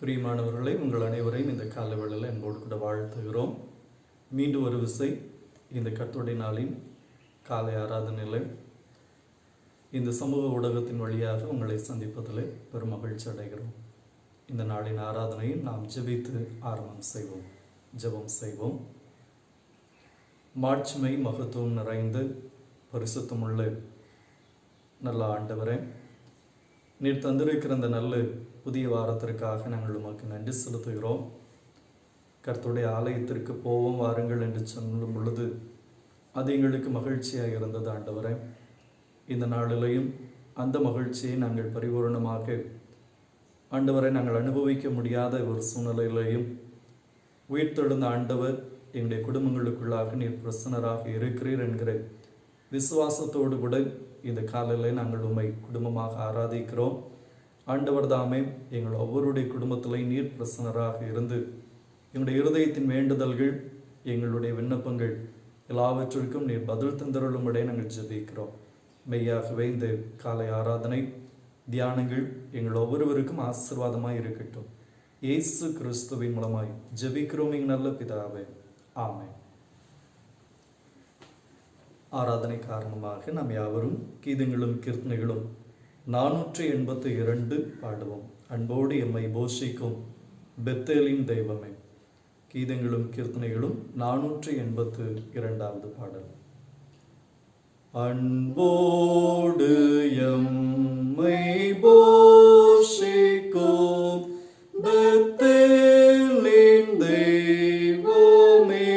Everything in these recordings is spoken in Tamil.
பிரியமானவர்களை, உங்கள் அனைவரையும் இந்த காலவேளையில் அன்போடு கூட வாழ்த்துகிறோம். மீண்டும் ஒரு விசை இந்த கர்த்தருடைய நாளின் காலை ஆராதனையில் இந்த சமூக ஊடகத்தின் வழியாக உங்களை சந்திப்பதில் பெரும் மகிழ்ச்சி அடைகிறோம். இந்த நாளின் ஆராதனையை நாம் ஜெபித்து ஆரம்பம் செய்வோம். ஜெபம் செய்வோம். மாட்சிமை மகத்துவம் நிறைந்த பரிசுத்தமுள்ள நல்ல ஆண்டவரே, நீர் தந்திருக்கிற அந்த நல்ல புதிய வாரத்திற்காக நாங்கள் உமக்கு நன்றி செலுத்துகிறோம். கர்த்தருடைய ஆலயத்திற்கு போவோம் வாருங்கள் என்று சொல்லும் பொழுது அது எங்களுக்கு மகிழ்ச்சியாக இருந்தது ஆண்டவரே. இந்த நாளிலையும் அந்த மகிழ்ச்சியை நாங்கள் பரிபூர்ணமாக ஆண்டவரை நாங்கள் அனுபவிக்க முடியாத ஒரு சூழ்நிலையிலையும் உயிர்த்தெழுந்த ஆண்டவர் எங்களுடைய குடும்பங்களுக்குள்ளாக நீர் பிரசன்னராக இருக்கிறீர் என்கிற விசுவாசத்தோடு கூட இந்த காலையில் நாங்கள் உம்மை குடும்பமாக ஆராதிக்கிறோம். ஆண்டவர் தாமே எங்கள் ஒவ்வொருடைய குடும்பத்திலையும் நீர் பிரசன்னராக இருந்து எங்களுடைய இருதயத்தின் வேண்டுதல்கள், எங்களுடைய விண்ணப்பங்கள் எல்லாவற்றிற்கும் நீர் பதில் தந்தருளும்படியே நாங்கள் ஜெபிக்கிறோம். மெய்யாகவே இந்த காலை ஆராதனை தியானங்கள் எங்கள் ஒவ்வொருவருக்கும் ஆசீர்வாதமாய் இருக்கட்டும். இயேசு கிறிஸ்துவின் மூலமாய் ஜெபிக்கிறோம் எங்கள் நல்ல பிதாவே, ஆமென். ஆராதனை காரணமாக நாம் யாவரும் கீதங்களும் கீர்த்தனைகளும் 482 பாடுவோம். அன்போடு எம்மை போஷிக்கும் பெத்தேலின் தெய்வமே. கீதங்களும் கீர்த்தனைகளும் 482வது பாடல். அன்போடு எம்மை போஷிக்கும் பெத்தேலின் தெய்வமே,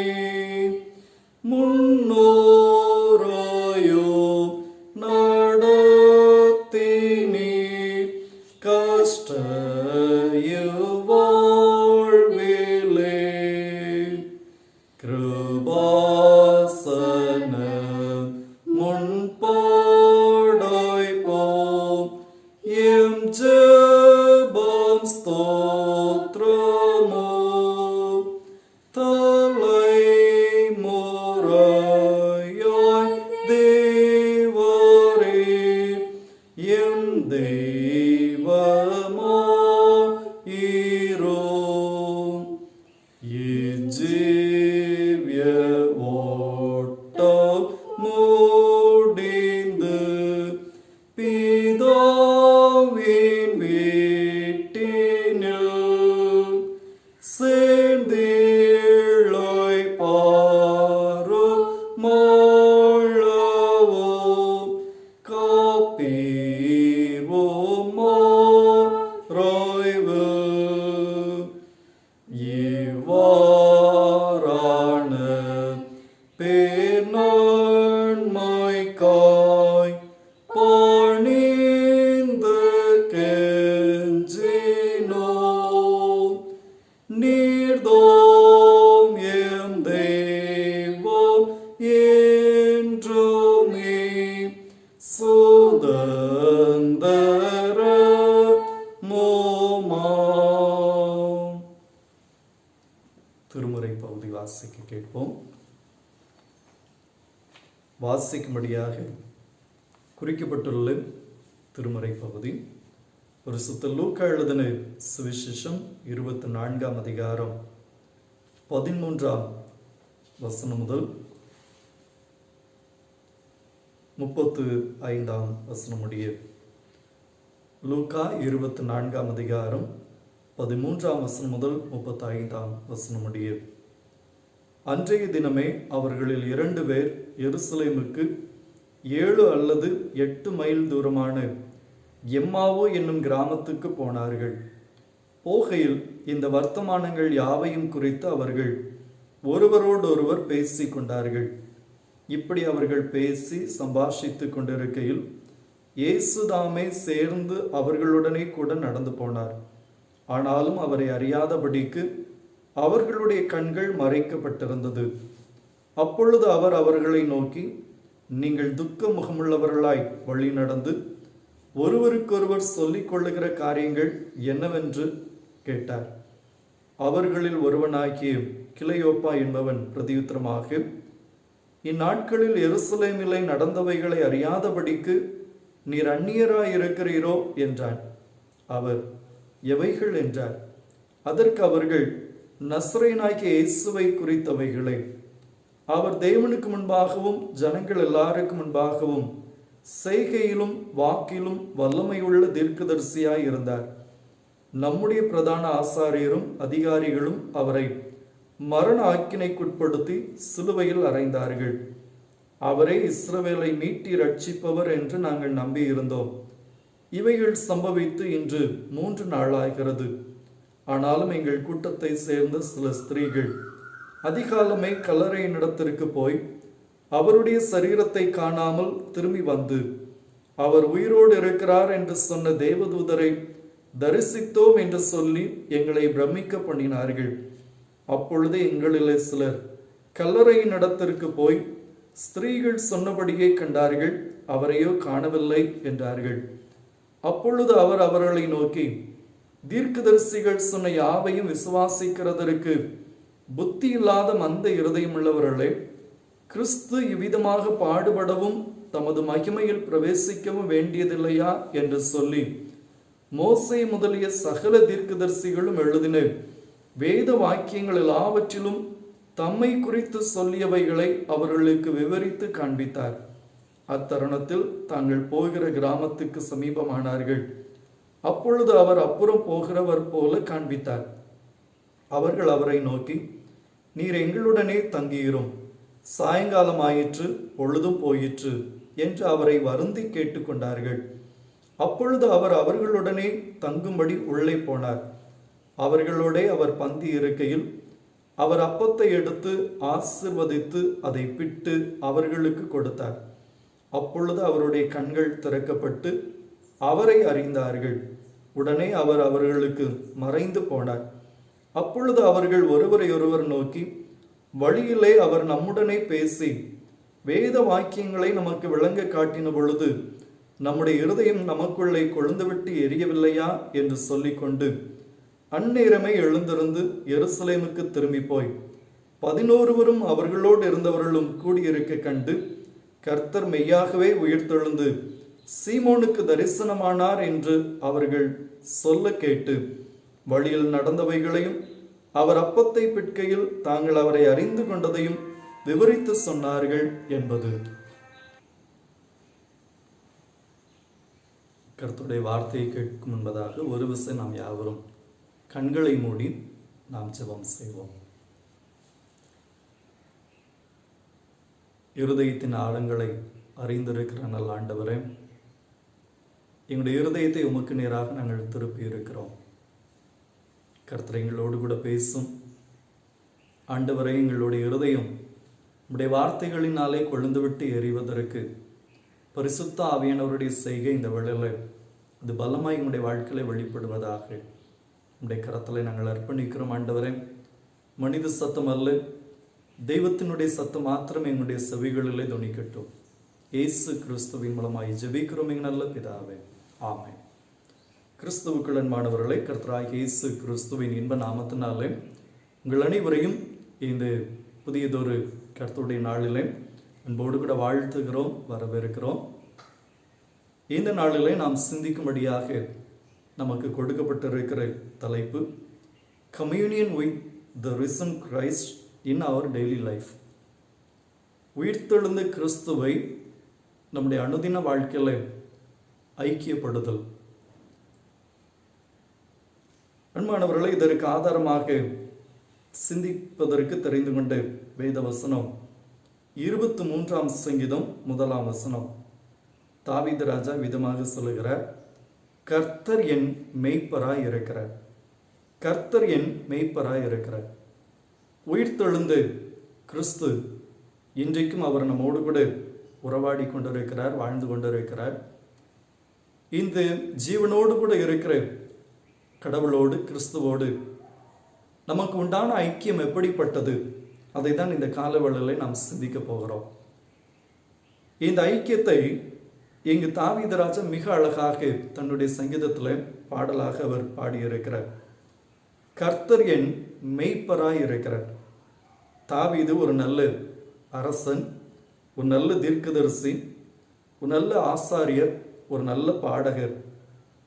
முன்னோராயோ திருமுறை பகுதி வாசிக்க கேட்போம். வாசிக்கும்படியாக குறிக்கப்பட்டுள்ள திருமுறை பகுதி பரிசுத்த லூக்கா எழுதின சுவிசேஷம் 24ஆம் அதிகாரம் 13ஆம் வசனம் முதல் 35ஆம் வசனம் முடிய. லூக்கா 24ஆம் அதிகாரம் 13ஆம் வசனம் முதல் 35ஆம் வசனம் முடிய. அன்றைய தினமே அவர்களில் 2 பேர் எருசலேமுக்கு 7 அல்லது 8 மைல் தூரமான எம்மாவு என்னும் கிராமத்துக்கு போனார்கள். போகையில் இந்த வர்த்தமானங்கள் யாவையும் குறித்து அவர்கள் ஒருவரோடொருவர் பேசிக் கொண்டார்கள். இப்படி அவர்கள் பேசி சம்பாஷித்து கொண்டிருக்கையில் இயேசுதாமே சேர்ந்து அவர்களுடனே கூட நடந்து போனார். ஆனாலும் அவரை அறியாதபடிக்கு அவர்களுடைய கண்கள் மறைக்கப்பட்டிருந்தது. அப்பொழுது அவர் அவர்களை நோக்கி, நீங்கள் துக்க முகமுள்ளவர்களாய் வழி நடந்து ஒருவருக்கொருவர் சொல்லிக் கொள்ளுகிற காரியங்கள் என்னவென்று கேட்டார். அவர்களில் ஒருவனாகிய கிளையோப்பா என்பவன் பிரதியுத்தரமாக, இந்நாட்களில் எருசலேமிலே நடந்தவைகளை அறியாதபடிக்கு நீர் அந்நியராய் இருக்கிறீரோ என்றான். அவர், எவைகள் என்றார். அதற்கு அவர்கள், நசரேயனாகிய இயேசுவை குறித்தவைகளே. அவர் தேவனுக்கு முன்பாகவும் ஜனங்கள் எல்லாருக்கு முன்பாகவும் செய்கையிலும் வாக்கிலும் வல்லமையுள்ள தீர்க்கதரிசியாய் இருந்தார். நம்முடைய பிரதான ஆசாரியரும் அதிகாரிகளும் அவரை மரண ஆக்கினைக்குட்படுத்தி சிலுவையில் அறைந்தார்கள். அவரை இஸ்ரவேலை மீட்டி ரட்சிப்பவர் என்று நாங்கள் நம்பியிருந்தோம். இவைகள் சம்பவித்து இன்று 3 நாளாகிறது. ஆனாலும் எங்கள் கூட்டத்தை சேர்ந்த சில ஸ்திரீகள் அதிகாலமே கல்லறையினிடத்திற்கு போய் அவருடைய சரீரத்தை காணாமல் திரும்பி வந்து, அவர் உயிரோடு இருக்கிறார் என்று சொன்ன தேவதூதரை தரிசித்தோம் என்று சொல்லி எங்களை பிரமிக்க பண்ணினார்கள். அப்பொழுது எங்களிலே சிலர் கல்லறையின் இடத்திற்கு போய் ஸ்திரீகள் சொன்னபடியே கண்டார்கள், அவரையோ காணவில்லை என்றார்கள். அப்பொழுது அவர் அவர்களை நோக்கி, தீர்க்கதரிசிகள் சொன்ன யாவையும் விசுவாசிக்கிறதற்கு புத்தி இல்லாத மந்த இருதயமுள்ளவர்களே, கிறிஸ்து இவ்விதமாக பாடுபடவும் தமது மகிமையில் பிரவேசிக்கவும் வேண்டியதில்லையா என்று சொல்லி மோசே முதலிய சகல தீர்க்கதரிசிகளும் எழுதின வேத வாக்கியங்கள் எல்லாவற்றிலும் தம்மை குறித்து சொல்லியவைகளை அவர்களுக்கு விவரித்து காண்பித்தார். அத்தருணத்தில் தாங்கள் போகிற கிராமத்துக்கு சமீபமானார்கள். அப்பொழுது அவர் அப்புறம் போகிறவர் போல காண்பித்தார். அவர்கள் அவரை நோக்கி, நீர் எங்களுடனே தங்கியிரும், சாயங்காலம் ஆயிற்று, பொழுதும் போயிற்று என்று அவரை வருந்தி கேட்டுக்கொண்டார்கள். அப்பொழுது அவர் அவர்களுடனே தங்கும்படி உள்ளே போனார். அவர்களோடே அவர் பந்தி இருக்கையில் அவர் அப்பத்தை எடுத்து ஆசிர்வதித்து அதை பிட்டு அவர்களுக்கு கொடுத்தார். அப்பொழுது அவருடைய கண்கள் திறக்கப்பட்டு அவரை அறிந்தார்கள். உடனே அவர் அவர்களுக்கு மறைந்து போனார். அப்பொழுது அவர்கள் ஒருவரையொருவர் நோக்கி, வழியிலே அவர் நம்முடனே பேசி வேத வாக்கியங்களை நமக்கு விளங்க காட்டின பொழுது நம்முடைய இருதயம் நமக்குள்ளே கொழுந்துவிட்டு எரியவில்லையா என்று சொல்லிக்கொண்டு அந்நேரமே எழுந்திருந்து எருசலேமுக்கு திரும்பி போய் 11 அவர்களோடு இருந்தவர்களும் கூடியிருக்க கண்டு, கர்த்தர் மெய்யாகவே உயிர்த்தெழுந்து சீமோனுக்கு தரிசனமானார் என்று அவர்கள் சொல்ல கேட்டு வழியில் நடந்தவைகளையும் அவர் அப்பத்தை பிட்கையில் தாங்கள் அவரை அறிந்து கொண்டதையும் விவரித்து சொன்னார்கள் என்பது. கர்த்தருடைய வார்த்தையை கேட்கும் முன்பதாக ஒரு விசை நாம் யாவரும் கண்களை மூடி நாம் ஜெபம் செய்வோம். இருதயத்தின் ஆழங்களை அறிந்திருக்கிற நல்ல ஆண்டவரே, எங்களுடைய இருதயத்தை உமக்கு நேராக நாங்கள் திருப்பி இருக்கிறோம். கர்த்தர் எங்களோடு கூட பேசும் ஆண்டவரே, எங்களுடைய இருதயம் உடைய வார்த்தைகளினாலே கொழுந்துவிட்டு எறிவதற்கு பரிசுத்த ஆவியானவருடைய செய்கை இந்த வேளையில் அது பலமாய் எங்களுடைய வாழ்க்கையில வெளிப்படுவதாக உடைய கரத்திலே நாங்கள் அர்ப்பணிக்கிறோம். ஆண்டவரே, மனித சத்தம் அல்ல, தெய்வத்தினுடைய சத்தம் மாத்திரம் எங்களுடைய செவிகளிலே துணிக்கட்டும். இயேசு கிறிஸ்துவின் மூலமாய் ஜெபிக்கிறோம் எங்கள் நல்ல பிதாவே, ஆமென். கிறிஸ்துவுக்குள் அன்பானவர்களே, கர்த்தராகிய இயேசு கிறிஸ்துவின் இன்ப நாமத்தினாலே உங்கள் அனைவரையும் இந்த புதியதொரு கர்த்தருடைய நாளிலே அன்போடு கூட வாழ்த்துகிறோம், வரவேற்கிறோம். இந்த நாளிலே நாம் சிந்திக்கும்படியாக நமக்கு கொடுக்கப்பட்டிருக்கிற தலைப்பு communion with the risen Christ in our daily life. உயிர்த்தெழுந்த கிறிஸ்துவை நம்முடைய அனுதின வாழ்க்கையில ஐக்கியப்படுதல். அன்பானவர்களை, இதற்கு ஆதாரமாக சிந்திப்பதற்கு தெரிந்து கொண்ட வேத வசனம் 23ஆம் சங்கீதம் 1ஆம் வசனம். தாவீது ராஜா விதமாக சொல்லுகிறார், கர்த்தர் என் மெய்ப்பராய் இருக்கிறார். கர்த்தர் என் மெய்ப்பராய் இருக்கிறார். உயிர்த்தெழுந்து கிறிஸ்து இன்றைக்கும் அவர் நம்மோடு கூட உறவாடி கொண்டிருக்கிறார், வாழ்ந்து கொண்டிருக்கிறார். இந்த ஜீவனோடு கூட இருக்கிற கடவுளோடு, கிறிஸ்துவோடு நமக்கு உண்டான ஐக்கியம் எப்படிப்பட்டது, அதை தான் இந்த காலவெளியில் நாம் சிந்திக்க போகிறோம். இந்த ஐக்கியத்தை இங்கு தாவீது ராஜா மிக அழகாக தன்னுடைய சங்கீதத்தில் பாடலாக அவர் பாடியிருக்கிறார். கர்த்தர் என் மெய்ப்பராய் இருக்கிறார். தாவீது ஒரு நல்ல அரசன், ஒரு நல்ல தீர்க்கதரிசி, ஒரு நல்ல ஆசாரியர், ஒரு நல்ல பாடகர்,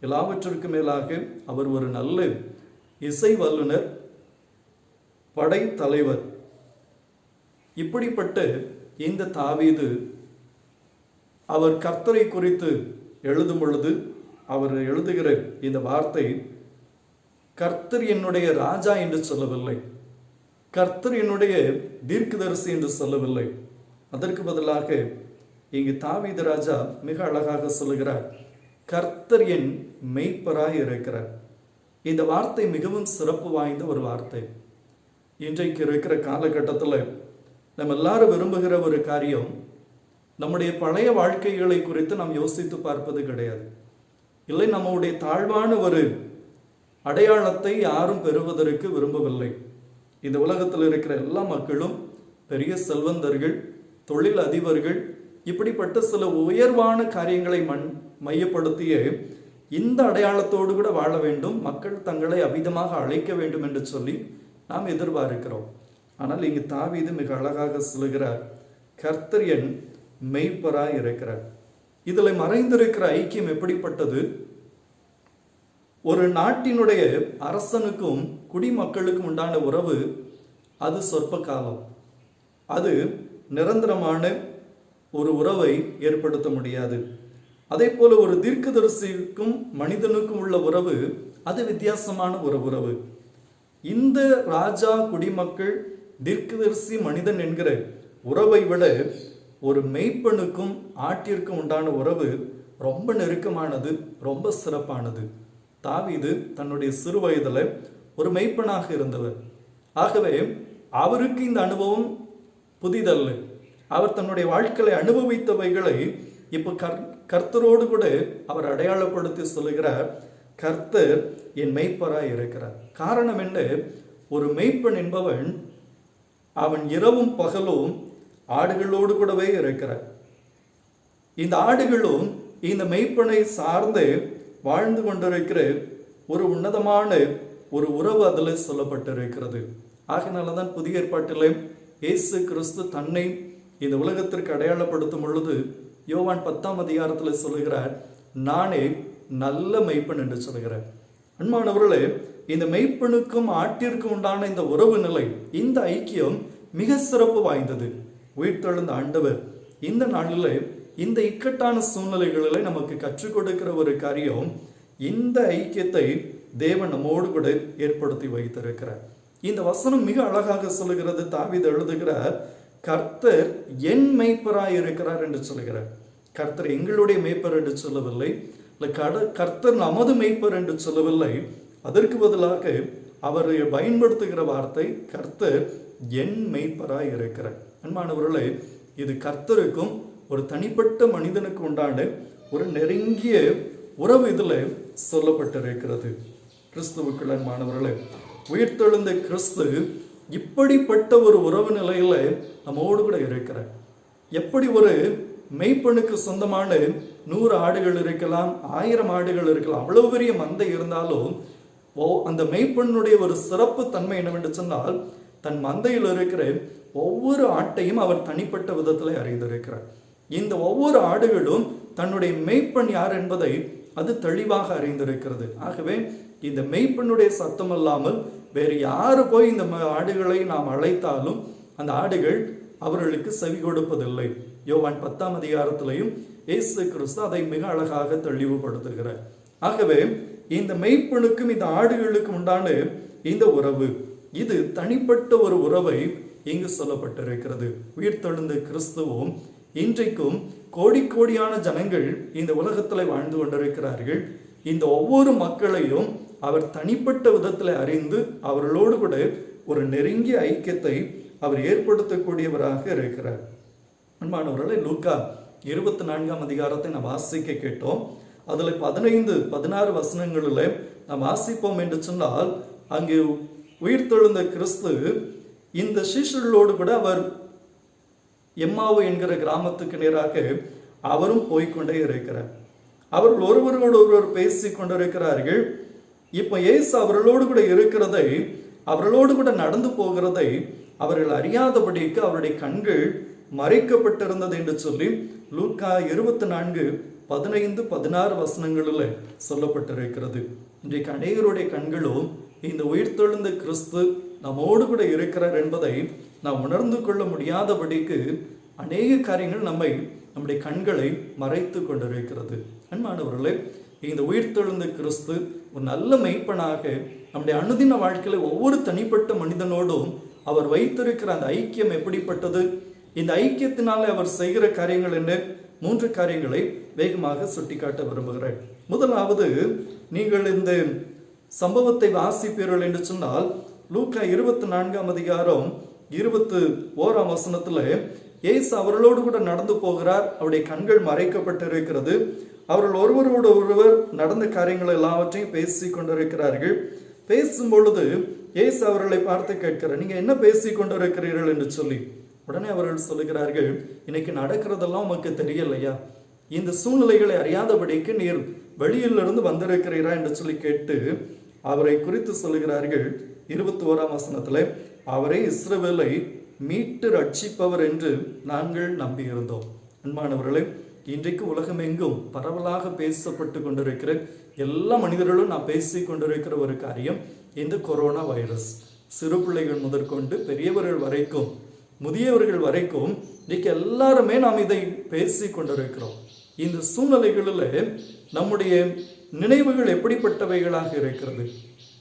எல்லாவற்றிற்கு மேலாக அவர் ஒரு நல்ல இசை வல்லுனர், படை தலைவர். இப்படிப்பட்ட இந்த தாவீது அவர் கர்த்தரை குறித்து எழுதும் பொழுது அவர் எழுதுகிற இந்த வார்த்தை, கர்த்தர் என்னுடைய ராஜா என்று சொல்லவில்லை, கர்த்தர் என்னுடைய தீர்க்கதரிசி என்று சொல்லவில்லை. அதற்கு பதிலாக இங்கு தாவீது ராஜா மிக அழகாக சொல்லுகிறார், கர்த்தர் என் மெய்ப்பராய் இருக்கிறார். இந்த வார்த்தை மிகவும் சிறப்பு வாய்ந்த ஒரு வார்த்தை. இன்றைக்கு இருக்கிற காலகட்டத்தில் நம்ம எல்லாரும் விரும்புகிற ஒரு காரியம், நம்முடைய பழைய வாழ்க்கைகளை குறித்து நாம் யோசித்து பார்ப்பது கிடையாது. இல்லை, நம்முடைய தாழ்வான ஒரு அடையாளத்தை யாரும் பெறுவதற்கு விரும்பவில்லை. இந்த உலகத்தில் இருக்கிற எல்லா மக்களும் பெரிய செல்வந்தர்கள், தொழில் அதிபர்கள், இப்படிப்பட்ட சில உயர்வான காரியங்களை மையப்படுத்திய இந்த அடையாளத்தோடு கூட வாழ வேண்டும், மக்கள் தங்களை அபிதமாக அழைக்க வேண்டும் என்று சொல்லி நாம் எதிர்பார்க்கிறோம். ஆனால் இங்கு தாவீது மிக அழகாக சொல்லுகிறார், கர்த்தர் என் மெய்ப்பராய் இருக்கிறார். இதில் மறைந்திருக்கிற ஐக்கியம் எப்படிப்பட்டது? ஒரு நாட்டினுடைய அரசனுக்கும் குடிமக்களுக்கும் உண்டான உறவு அது சொற்ப காலம், அது நிரந்தரமான ஒரு உறவை ஏற்படுத்த முடியாது. அதே போல ஒரு தீர்க்கதரிசிக்கும் மனிதனுக்கும் உள்ள உறவு அது வித்தியாசமான ஒரு உறவு. இந்த ராஜா, குடிமக்கள், தீர்க்கதரிசி, மனிதன் என்கிற உறவை விட ஒரு மெய்ப்பனுக்கும் ஆட்டிற்கும் உண்டான உறவு ரொம்ப நெருக்கமானது, ரொம்ப சிறப்பானது. தாவீது தன்னுடைய சிறு வயதில் ஒரு மெய்ப்பனாக இருந்தவர். ஆகவே அவருக்கு இந்த அனுபவம் புதிதல்ல. அவர் தன்னுடைய வாழ்க்கையை அனுபவித்தவைகளை இப்போ கர்த்தரோடு கூட அவர் அடையாளப்படுத்தி சொல்லுகிறார், கர்த்தர் என் மெய்ப்பராய் இருக்கிறார். காரணம் என்ன? ஒரு மெய்ப்பன் என்பவன் அவன் இரவும் பகலும் ஆடுகளோடு கூடவே இருக்கிறார். இந்த ஆடுகளும் இந்த மெய்ப்பனை சார்ந்து வாழ்ந்து கொண்டிருக்கிற ஒரு உன்னதமான ஒரு உறவு அதில் சொல்லப்பட்டிருக்கிறது. ஆகினால்தான் புதிய ஏற்பாட்டிலே இயேசு கிறிஸ்து தன்னை இந்த உலகத்திற்கு அடையாளப்படுத்தும் பொழுது யோவான் 10ஆம் அதிகாரத்தில் சொல்லுகிறார், நானே நல்ல மெய்ப்பன் என்று சொல்கிறார். அன்பானவர்களே, இந்த மெய்ப்பனுக்கும் ஆட்டிற்கும் உண்டான இந்த உறவு நிலை, இந்த ஐக்கியம் மிக சிறப்பு வாய்ந்தது. உயிர்த்தெழுந்த ஆண்டவர் இந்த நாளில் இந்த இக்கட்டான சூழ்நிலைகளில் நமக்கு கற்றுக் கொடுக்கிற ஒரு காரியம், இந்த ஐக்கியத்தை தேவன் நம்மோடு கூட ஏற்படுத்தி வைத்திருக்கிறார். இந்த வசனம் மிக அழகாக சொல்லுகிறது. தாவீது எழுதுகிறார், கர்த்தர் என் மெய்ப்பராய் இருக்கிறார் என்று சொல்லுகிறார். கர்த்தர் எங்களுடைய மெய்ப்பர் என்று சொல்லவில்லை, கர்த்தர் நமது மெய்ப்பர் என்று சொல்லவில்லை. அதற்கு பதிலாக அவர் பயன்படுத்துகிற வார்த்தை, கர்த்தர் என் மெய்ப்பராய் இருக்கிறார். அன்பானவர்களே, இது கர்த்தருக்கும் ஒரு தனிப்பட்ட மனிதனுக்கு உண்டான ஒரு நெருங்கிய உறவு இதில் சொல்லப்பட்டிருக்கிறது. கிறிஸ்துவுக்குள் அன்பானவர்களே, உயிர்த்தெழுந்த கிறிஸ்து இப்படிப்பட்ட ஒரு உறவு நிலையில நம்மோடு கூட இருக்கிறார். எப்படி ஒரு மெய்ப்பனுக்கு சொந்தமான 100 ஆடுகள் இருக்கலாம், 1000 ஆடுகள் இருக்கலாம், அவ்வளவு பெரிய மந்தை இருந்தாலும் அந்த மெய்ப்பனுடைய ஒரு சிறப்பு தன்மை என்னவென்று சொன்னால், தன் மந்தையில் இருக்கிற ஒவ்வொரு ஆட்டையும் அவர் தனிப்பட்ட விதத்தில் அறிந்திருக்கிறார். இந்த ஒவ்வொரு ஆடுகளும் தன்னுடைய மெய்ப்பன் யார் என்பதை அது தெளிவாக அறிந்திருக்கிறது. ஆகவே இந்த மெய்ப்பனுடைய சத்தம் அல்லாமல் வேறு யாரு போய் இந்த ஆடுகளை நாம் அழைத்தாலும் அந்த ஆடுகள் அவர்களுக்கு செவி கொடுப்பதில்லை. யோவான் 10ஆம் அதிகாரத்திலையும் இயேசு கிறிஸ்து அதை மிக அழகாக தெளிவுபடுத்துகிறார். ஆகவே இந்த மெய்ப்பனுக்கும் இந்த ஆடுகளுக்கும் உண்டான இந்த உறவு, இது தனிப்பட்ட ஒரு உறவை இங்கு சொல்லப்பட்டிருக்கிறது. உயிர்த்தெழுந்த கிறிஸ்துவும் இன்றைக்கும் கோடி கோடியான ஜனங்கள் இந்த உலகத்தில் வாழ்ந்து கொண்டிருக்கிறார்கள். இந்த ஒவ்வொரு மக்களையும் அவர் தனிப்பட்ட விதத்தில் அறிந்து அவர்களோடு கூட ஒரு நெருங்கிய ஐக்கியத்தை அவர் ஏற்படுத்தக்கூடியவராக இருக்கிறார். அன்பானவர்களே, லூக்கா 24ஆம் அதிகாரத்தை நாம் வாசிக்க கேட்டோம். அதில் 15-16 வசனங்களில் நாம் வாசிப்போம் என்று சொன்னால், அங்கு உயிர்த்தெழுந்த கிறிஸ்து இந்த சீஷர்களோடு கூட அவர் எம்மாவு என்கிற கிராமத்துக்கு நேராக அவரும் போய்கொண்டே இருக்கிறார். அவர்கள் ஒருவரோடு ஒருவர் பேசி கொண்டிருக்கிறார்கள். இப்ப இயேசு அவர்களோடு கூட இருக்கிறதை, அவர்களோடு கூட நடந்து போகிறதை அவர்கள் அறியாதபடிக்கு அவருடைய கண்கள் மறைக்கப்பட்டிருந்தது என்று சொல்லி லூக்கா 24:15-16 வசனங்களில் சொல்லப்பட்டிருக்கிறது. இன்றைக்கு அநேகருடைய கண்களும் இந்த உயிர்த்தெழுந்த கிறிஸ்து நம்மோடு கூட இருக்கிறார் என்பதை நாம் உணர்ந்து கொள்ள முடியாதபடிக்கு அநேக காரியங்கள் நம்முடைய கண்களை மறைத்து கொண்டிருக்கிறது. அன்பானவர்களே, இந்த உயிர்த்தெழுந்த கிறிஸ்து ஒரு நல்ல மெய்ப்பனாக நம்முடைய அனுதின வாழ்க்கையில ஒவ்வொரு தனிப்பட்ட மனிதனோடும் அவர் வைத்திருக்கிற அந்த ஐக்கியம் எப்படிப்பட்டது, இந்த ஐக்கியத்தினால அவர் செய்கிற காரியங்கள் என்ன? 3 காரியங்களை வேகமாக சுட்டிக்காட்ட விரும்புகிறேன். முதலாவது, நீங்கள் இந்த சம்பவத்தை வாசிப்பீர்கள் என்று சொன்னால் லூக்கா 24ஆம் அதிகாரம் 21ஆம் வசனத்துல இயேசு அவர்களோடு கூட நடந்து போகிறார். அவருடைய கண்கள் மறைக்கப்பட்டிருக்கிறது. அவர்கள் ஒருவரோடு ஒருவர் நடந்த காரியங்கள் எல்லாவற்றையும் பேசி கொண்டிருக்கிறார்கள். பேசும் பொழுது இயேசு அவர்களை பார்த்து கேட்கிறார், நீங்க என்ன பேசி கொண்டிருக்கிறீர்கள் என்று சொல்லி. உடனே அவர்கள் சொல்லுகிறார்கள், இன்னைக்கு நடக்கிறதெல்லாம் உமக்கு தெரியலையா? இந்த சூழ்நிலைகளை அறியாதபடிக்கு நீர் வெளியிலிருந்து வந்திருக்கிறீரா என்று சொல்லி கேட்டு அவரை குறித்து சொல்லுகிறார்கள். 21ஆம் வசனத்துல, அவரை இஸ்ரவேலை மீட்டு ரட்சிப்பவர் என்று நாங்கள் நம்பியிருந்தோம். அன்பானவர்களே, இன்றைக்கு உலகம் எங்கும் பரவலாக பேசப்பட்டு கொண்டிருக்கிற எல்லா மனிதர்களும் நான் பேசி கொண்டிருக்கிற ஒரு காரியம் இந்த கொரோனா வைரஸ். சிறு பிள்ளைகள் முதற்கொண்டு பெரியவர்கள் வரைக்கும், முதியவர்கள் வரைக்கும் இன்னைக்கு எல்லாருமே நாம் இதை பேசி கொண்டிருக்கிறோம். இந்த சூழ்நிலைகளில் நம்முடைய நினைவுகள் எப்படிப்பட்டவைகளாக இருக்கிறது?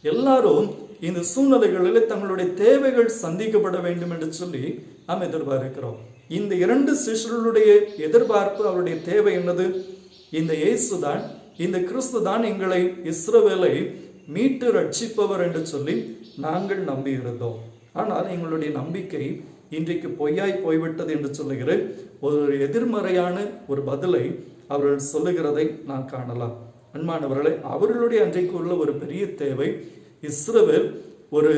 எல்லாரும் இந்த சூழ்நிலைகளில் தங்களுடைய தேவைகள் சந்திக்கப்பட வேண்டும் என்று சொல்லி நாம் எதிர்பார்க்கிறோம். இந்த 2 சிஷ்யர்களுடைய எதிர்பார்ப்பு, அவருடைய தேவை என்னது? இந்த இயேசுதான், இந்த கிறிஸ்து தான் எங்களை இஸ்ரவேலை மீட்டு ரட்சிப்பவர் என்று சொல்லி நாங்கள் நம்பி இருந்தோம். ஆனால் எங்களுடைய நம்பிக்கை இன்றைக்கு பொய்யாய் போய்விட்டது என்று சொல்லுகிற ஒரு எதிர்மறையான ஒரு பதிலை அவர்கள் சொல்லுகிறதை நான் காணலாம். அன்பானவர்களே, அவர்களுடைய அன்றைக்கு உள்ள ஒரு பெரிய தேவை, இஸ்ரவேல் ஒரு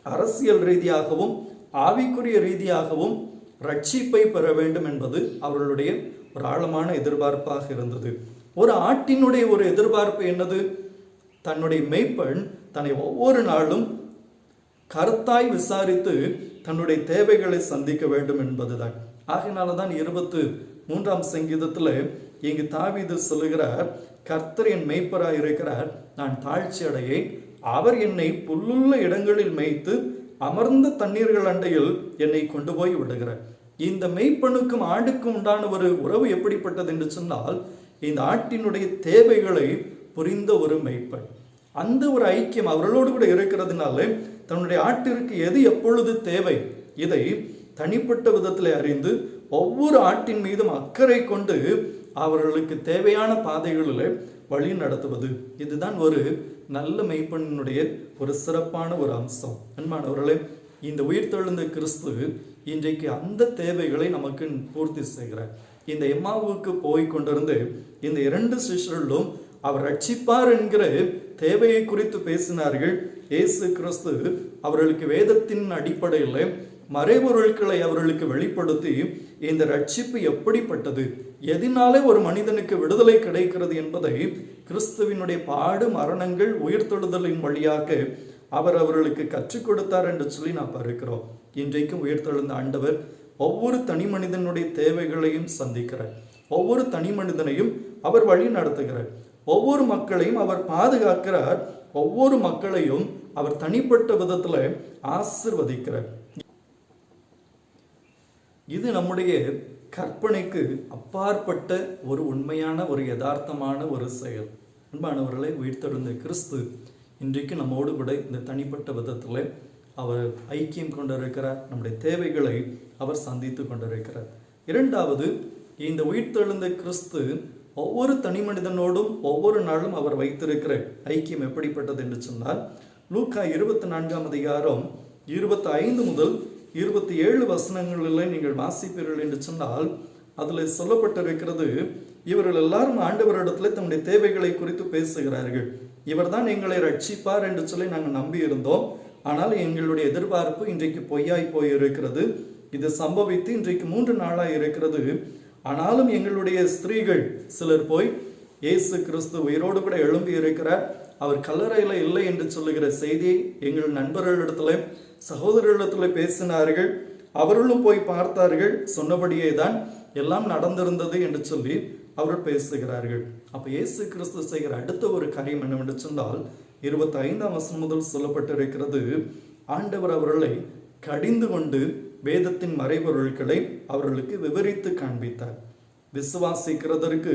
அரசியல் ரீதியாகவும் ஆவிக்குரிய ரீதியாகவும் ரட்சிப்பை பெற வேண்டும் என்பது அவர்களுடைய ஒரு ஆழமான எதிர்பார்ப்பாக இருந்தது. ஒரு ஆட்டினுடைய ஒரு எதிர்பார்ப்பு என்னது? தன்னுடைய மெய்ப்பெண் தன்னை ஒவ்வொரு நாளும் கருத்தாய் விசாரித்து தன்னுடைய தேவைகளை சந்திக்க வேண்டும் என்பதுதான். ஆகையினாலதான் 23ஆம் சங்கீதத்துல இங்கு தாவீது சொல்லுகிறார், கர்த்தர் என் மெய்ப்பராய் இருக்கிறார், நான் தாழ்ச்சி அடையேன். அவர் என்னை புல்லுள்ள இடங்களில் மேய்த்து அமர்ந்த தண்ணீர்கள் அண்டையில் என்னை கொண்டு போய் விடுகிறார். இந்த மெய்ப்பெண்ணுக்கும் ஆட்டுக்கும் உண்டான ஒரு உறவு எப்படிப்பட்டது என்று சொன்னால், இந்த ஆட்டினுடைய தேவைகளை புரிந்த ஒரு மெய்ப்பெண். அந்த ஒரு ஐக்கியம் அவர்களோடு கூட இருக்கிறதுனால தன்னுடைய ஆட்டிற்கு எது எப்பொழுது தேவை, இதை தனிப்பட்ட விதத்தில் அறிந்து ஒவ்வொரு ஆட்டின் மீதும் அக்கறை கொண்டு அவர்களுக்கு தேவையான பாதைகளில் வழி நடத்துவது. இதுதான் ஒரு நல்ல மெய்ப்பெண்ணினுடைய ஒரு சிறப்பான ஒரு அம்சம். அன்பானவர்களே, இந்த உயிர்த்தெழுந்த கிறிஸ்து இன்றைக்கு அந்த தேவைகளை நமக்கு பூர்த்தி செய்கிறார். இந்த எம்மாவுக்கு போய் கொண்டிருந்து இந்த 2 சிஷ்யர்களும் அவர் ரட்சிப்பார் என்கிற தேவையை குறித்து பேசினார்கள். இயேசு கிறிஸ்து அவர்களுக்கு வேதத்தின் அடிப்படையில் மறைபொருட்களை அவர்களுக்கு வெளிப்படுத்தி இந்த ரட்சிப்பு எப்படிப்பட்டது, எதனாலே ஒரு மனிதனுக்கு விடுதலை கிடைக்கிறது என்பதை கிறிஸ்துவினுடைய பாடு, மரணங்கள், உயிர்த்தெழுதலின் வழியாக அவர் அவர்களுக்கு கற்றுக் கொடுத்தார் என்று சொல்லி நாம் பார்க்கிறோம். இன்றைக்கும் உயிர்த்தெழுந்த ஆண்டவர் ஒவ்வொரு தனி மனிதனுடைய தேவைகளையும் சந்திக்கிறார். ஒவ்வொரு தனி மனிதனையும் அவர் வழி நடத்துகிறார். ஒவ்வொரு மக்களையும் அவர் பாதுகாக்கிறார். ஒவ்வொரு மக்களையும் அவர் தனிப்பட்ட விதத்துல ஆசிர்வதிக்கிறார். இது நம்முடைய கற்பனைக்கு அப்பாற்பட்ட ஒரு உண்மையான ஒரு யதார்த்தமான ஒரு செயல். அன்பானவர்களை, உயிர்த்தெழுந்த கிறிஸ்து இன்றைக்கு நம்மோடு கூட இந்த தனிப்பட்ட விதத்தில் அவர் ஐக்கியம் கொண்டிருக்கிறார். நம்முடைய தேவைகளை அவர் சந்தித்து கொண்டிருக்கிறார். இரண்டாவது, இந்த உயிர்த்தெழுந்த கிறிஸ்து ஒவ்வொரு தனி மனிதனோடும் ஒவ்வொரு நாளும் அவர் வைத்திருக்கிற ஐக்கியம் எப்படிப்பட்டது என்று சொன்னால், லூக்கா 24ஆம் அதிகாரம் 25 முதல் 27 வசனங்களில் நீங்கள் வாசிப்பீர்கள் என்று சொன்னால், அதில் சொல்லப்பட்டிருக்கிறது, இவர்கள் எல்லாரும் ஆண்டவரிடத்துல தம்முடைய தேவைகளை குறித்து பேசுகிறார்கள். இவர் தான் எங்களை ரட்சிப்பார் என்று சொல்லி நாங்கள் நம்பி இருந்தோம். ஆனால் எங்களுடைய எதிர்பார்ப்பு இன்றைக்கு பொய்யாய் போயிருக்கிறது. இது சம்பவித்து இன்றைக்கு 3 நாளாய் இருக்கிறது. ஆனாலும் எங்களுடைய ஸ்திரீகள் சிலர் போய் இயேசு கிறிஸ்து உயிரோடு கூட எழும்பி இருக்கிறார், அவர் கல்லறையில இல்லை என்று சொல்லுகிற செய்தியை எங்கள் நண்பர்களிடத்துல, சகோதரர்களிடத்துல பேசினார்கள். அவர்களும் போய் பார்த்தார்கள். சொன்னபடியே தான் எல்லாம் நடந்திருந்தது என்று சொல்லி அவர்கள் பேசுகிறார்கள். அப்ப இயேசு கிறிஸ்து செய்கிற அடுத்த ஒரு காரியம் என்னவென்று சொன்னால் 25ஆம் வசனம் முதல் சொல்லப்பட்டிருக்கிறது, ஆண்டவர் அவர்களை கடிந்து கொண்டு வேதத்தின் மறைபொருட்களை அவர்களுக்கு விவரித்து காண்பித்தார். விசுவாசிக்கிறதற்கு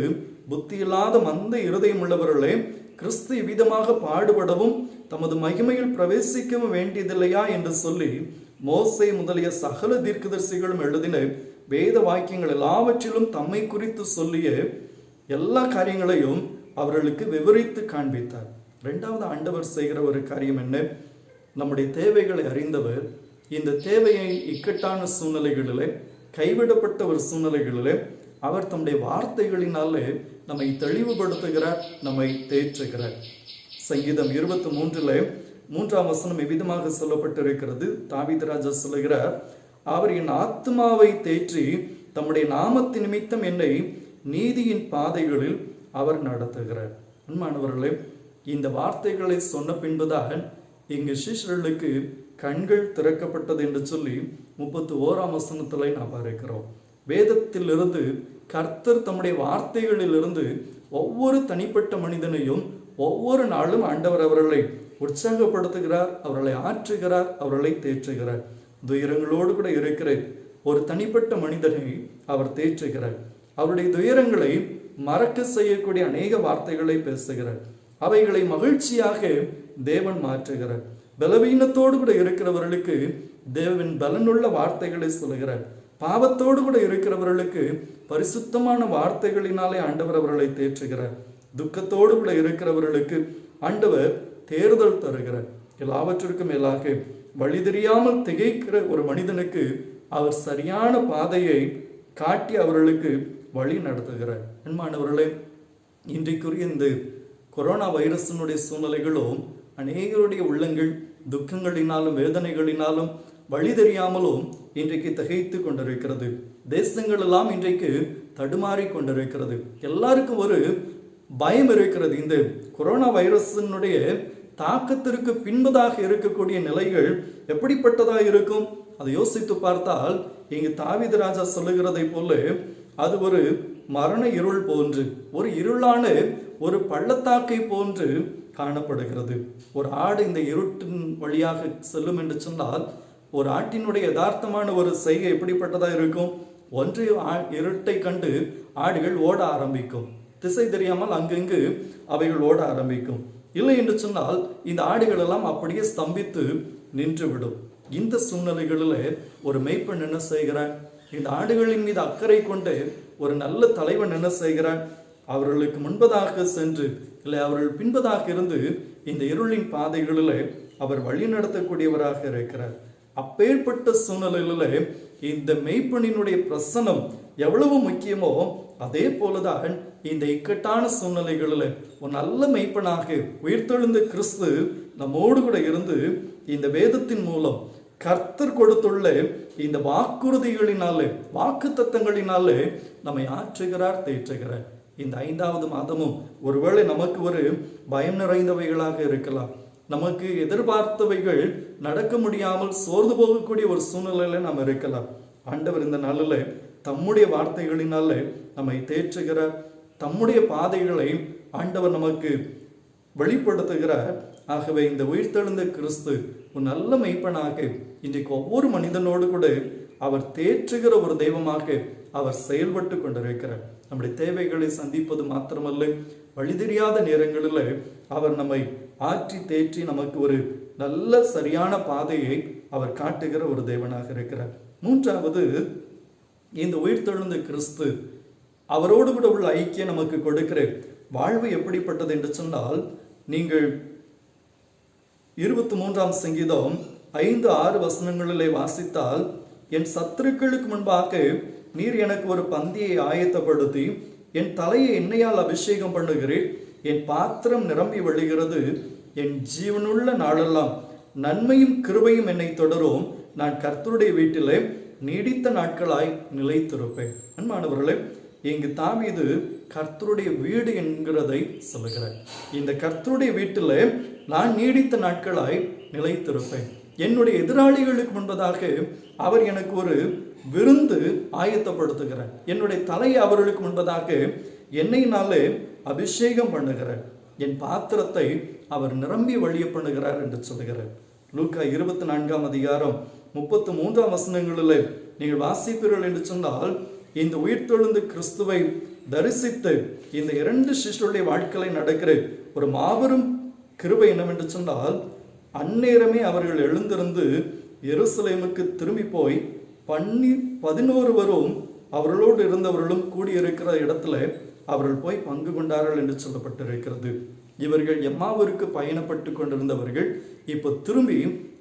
புத்தியில்லாத மந்த இருதயம் உள்ளவர்களே, கிறிஸ்து இவ்விதமாக பாடுபடவும் தமது மகிமையில் பிரவேசிக்கவும் வேண்டியதில்லையா என்று சொல்லி மோசே முதலிய சகல தீர்க்கதரிசிகளும் எழுதின வேத வாக்கியங்கள் எல்லாவற்றிலும் தம்மை குறித்து சொல்லிய எல்லா காரியங்களையும் அவர்களுக்கு விவரித்து காண்பித்தார். இரண்டாவது ஆண்டவர் செய்கிற ஒரு காரியம் என்ன? நம்முடைய தேவைகளை அறிந்தவர் இந்த தேவையை இக்கட்டான சூழ்நிலைகளிலே, கைவிடப்பட்ட ஒரு சூழ்நிலைகளிலே அவர் தம்முடைய வார்த்தைகளினாலே நம்மை தெளிவுபடுத்துகிறார், நம்மை தேற்றுகிறார். சங்கீதம் 23:3 வசனம் எவ்விதமாக சொல்லப்பட்டிருக்கிறது. தாவீது ராஜா சொல்லுகிறார், அவர் என் ஆத்மாவை தேற்றி தம்முடைய நாமத்தின் நிமித்தம் என்னை நீதியின் பாதைகளில் அவர் நடத்துகிறார். அன்பானவர்களே, இந்த வார்த்தைகளை சொன்ன பின்புதான் இங்கு சிஷ்யர்களுக்கு கண்கள் திறக்கப்பட்டது என்று சொல்லி 31ஆம் வசனத்தில் நாம் பார்க்கிறோம். வேதத்திலிருந்து கர்த்தர் தம்முடைய வார்த்தைகளிலிருந்து ஒவ்வொரு தனிப்பட்ட மனிதனையும் ஒவ்வொரு நாளும் ஆண்டவர் அவர்களை உற்சாகப்படுத்துகிறார், அவர்களை ஆற்றுகிறார், அவர்களை தேற்றுகிறார். துயரங்களோடு கூட இருக்கிற ஒரு தனிப்பட்ட மனிதனை அவர் தேற்றுகிறார். அவருடைய துயரங்களை மறக்க செய்யக்கூடிய அநேக வார்த்தைகளை பேசுகிறார். அவைகளை மகிழ்ச்சியாக தேவன் மாற்றுகிறார். பலவீனத்தோடு கூட இருக்கிறவர்களுக்கு தேவன் பலனுள்ள வார்த்தைகளை சொல்கிறார். பாவத்தோடு கூட இருக்கிறவர்களுக்கு பரிசுத்தமான வார்த்தைகளினாலே ஆண்டவர் அவர்களை தேற்றுகிறார். துக்கத்தோடு கூட இருக்கிறவர்களுக்கு ஆண்டவர் தேறுதல் தருகிறார். எல்லாவற்றிற்கும் மேலாக வழி தெரியாமல் திகைக்கிற ஒரு மனிதனுக்கு அவர் சரியான பாதையை காட்டி அவர்களுக்கு வழி நடத்துகிறார். அன்பானவர்களே, இன்றைக்குரிய இந்த கொரோனா வைரஸினுடைய சூழ்நிலைகளும் அநேகருடைய உள்ளங்கள் துக்கங்களினாலும் வேதனைகளினாலும் வழி தெரியாமலும் இன்றைக்கு திகைத்து கொண்டிருக்கிறது. தேசங்கள் எல்லாம் இன்றைக்கு தடுமாறி கொண்டிருக்கிறது. எல்லாருக்கும் ஒரு பயம் இருக்கிறது. இந்த கொரோனா வைரஸினுடைய தாக்கத்திற்கு பின்பதாக இருக்கக்கூடிய நிலைகள் எப்படிப்பட்டதாக இருக்கும்? அதை யோசித்து பார்த்தால் இங்கு தாவீது ராஜா சொல்லுகிறதை போல அது ஒரு மரண இருள் போன்று, ஒரு இருளான ஒரு பள்ளத்தாக்கை போன்று காணப்படுகிறது. ஒரு ஆடு இந்த இருட்டின் வழியாக செல்லும் என்று சொன்னால் ஒரு ஆட்டினுடைய யதார்த்தமான ஒரு செய்கை எப்படிப்பட்டதாக இருக்கும்? ஒன்று இருட்டை கண்டு ஆடுகள் ஓட ஆரம்பிக்கும். திசை தெரியாமல் அங்கங்கு அவைகள் ஓட ஆரம்பிக்கும். இல்லை என்று சொன்னால் இந்த ஆடுகள் எல்லாம் அப்படியே ஸ்தம்பித்து நின்றுவிடும். இந்த சூழ்நிலைகளில் ஒரு மேய்ப்பன் என்ன செய்கிறான்? இந்த ஆடுகளின் மீது அக்கறை கொண்டு ஒரு நல்ல தலைவன் என்ன செய்கிறான்? அவர்களுக்கு முன்பதாக சென்று இல்லை அவர்கள் பின்பதாக இருந்து இந்த இருளின் பாதைகளில் அவர் வழி நடத்தக்கூடியவராக இருக்கிறார். அப்பேற்பட்ட சூழ்நிலையில இந்த மெய்ப்பனினுடைய பிரசனம் எவ்வளவு முக்கியமோ அதே போலதான் இந்த இக்கட்டான சூழ்நிலைகளில் ஒரு நல்ல மெய்ப்பனாக உயிர்த்தெழுந்த கிறிஸ்து நம்மோடு கூட இருந்து இந்த வேதத்தின் மூலம் கர்த்தர் கொடுத்துள்ள இந்த வாக்குறுதிகளினாலே, வாக்கு தத்தங்களினாலே நம்மை ஆற்றுகிறார், தேற்றுகிறார். இந்த 5வது மாதமும் ஒருவேளை நமக்கு ஒரு பயம் நிறைந்தவைகளாக இருக்கலாம். நமக்கு எதிர்பார்த்தவைகள் நடக்க முடியாமல் சோர்ந்து போகக்கூடிய ஒரு சூழ்நிலையில நாம் இருக்கலாம். ஆண்டவர் இந்த நாளில் தம்முடைய வார்த்தைகளினால நம்மை தேற்றுகிறார். தம்முடைய பாதைகளை ஆண்டவர் நமக்கு வெளிப்படுத்துகிறார். ஆகவே இந்த உயிர்த்தெழுந்த கிறிஸ்து ஒரு நல்ல மெய்ப்பனாக இன்றைக்கு ஒவ்வொரு மனிதனோடு கூட அவர் தேற்றுகிற ஒரு தெய்வமாக அவர் செயல்பட்டு கொண்டிருக்கிறார். நம்முடைய தேவைகளை சந்திப்பது மாத்திரமல்ல, வழி தெரியாத நேரங்களில் அவர் நம்மை ஆற்றி தேற்றி நமக்கு ஒரு நல்ல சரியான பாதையை அவர் காட்டுகிற ஒரு தேவனாக இருக்கிறார். 3வது, இந்த உயிர்த்தெழுந்த கிறிஸ்து அவரோடு கூட உள்ள ஐக்கியம் நமக்கு கொடுக்கிற வாழ்வு எப்படிப்பட்டது என்று சொன்னால், நீங்கள் 23ஆம் சங்கீதம் 5-6 வசனங்களிலே வாசித்தால், என் சத்துருக்களுக்கு முன்பாக நீர் எனக்கு ஒரு பந்தியை ஆயத்தப்படுத்தி என் தலையை எண்ணெயால் அபிஷேகம் பண்ணுகிறேன், என் பாத்திரம் நிரம்பி வழிகிறது, என் ஜீவனுள்ள நாளெல்லாம் நன்மையும் கிருபையும் என்னை தொடரும், நான் கர்த்தருடைய வீட்டிலே நீடித்த நாட்களாய் நிலைத்திருப்பேன். அன்பானவர்களே, இங்கு தாவீது கர்த்தருடைய வீடு என்கிறதை சொல்லுகிறார். இந்த கர்த்தருடைய வீட்டில் நான் நீடித்த நாட்களாய் நிலைத்திருப்பேன். என்னுடைய எதிராளிகளுக்கு முன்பதாக அவர் எனக்கு ஒரு விருந்து ஆயத்தப்படுத்துகிறார். என்னுடைய தலையை அவர்களுக்கு முன்பதாக எண்ணெயினாலே அபிஷேகம் பண்ணுகிறார், என் பாத்திரத்தை அவர் நிரம்பி வழிய பண்ணுகிறார் என்று சொல்லுகிறார். லூக்கா 24ஆம் அதிகாரம் 33ஆம் வசனங்களில் நீங்கள் வாசிப்பீர்கள் என்று சொன்னால், இந்த உயிர்த்தெழுந்த கிறிஸ்துவை தரிசித்து இந்த 2 சிஷ்யருடைய வாழ்க்கையில் நடக்கிற ஒரு மாபெரும் கிருபை என்னவென்று சொன்னால், அந்நேரமே அவர்கள் எழுந்திருந்து எருசலேமுக்கு திரும்பி போய் 11 வரும் அவர்களோடு இருந்தவர்களும் கூடியிருக்கிற இடத்துல அவர்கள் போய் பங்கு கொண்டார்கள் என்று சொல்லப்பட்டிருக்கிறது. இவர்கள் எம்மாவூருக்கு பயணப்பட்டு கொண்டிருந்தவர்கள் இப்போ திரும்பி